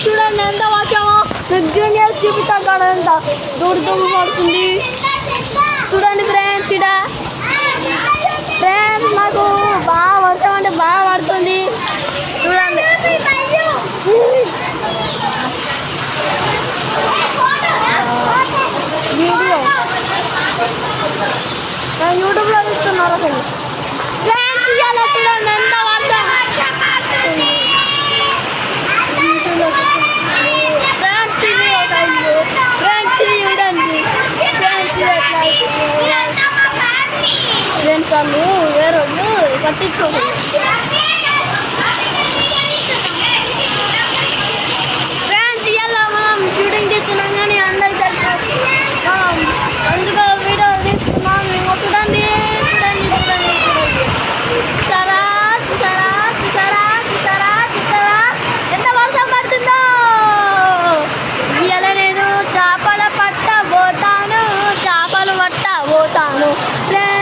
చూడండి ఎంత వచ్చామో జూనియర్ చూపిస్తాం కాడ ఎంత దూడు దుమ్ము పడుతుంది చూడండి ఫ్రెండ్స్. ఇక్కడ ఫ్రెండ్స్ మాకు బాగా వర్షం అంటే బాగా పడుతుంది చూడండి. వీడియో యూట్యూబ్లో ఇస్తున్నారు అసలు ఫ్రెండ్స్. ఇవాళ చూడండి ఎంత వర్షం ఫ్రెండ్స్ వాళ్ళు వేరే వాళ్ళు పట్టించుకోలేదు. ఫ్రెండ్స్ ఇవాళ మనం షూటింగ్ చేస్తున్నాం కానీ అందరికి మనం అందుకో వీడియో తీస్తున్నాం. మేము చూడండి చూడండి చూడండి చూడండి చూసారా చూసారా చూసారా చూసారా చూసారా ఎంత వర్షం పడుతుందో. ఇవాళ నేను చేపలు పట్టబోతాను ఫ్రెండ్స్.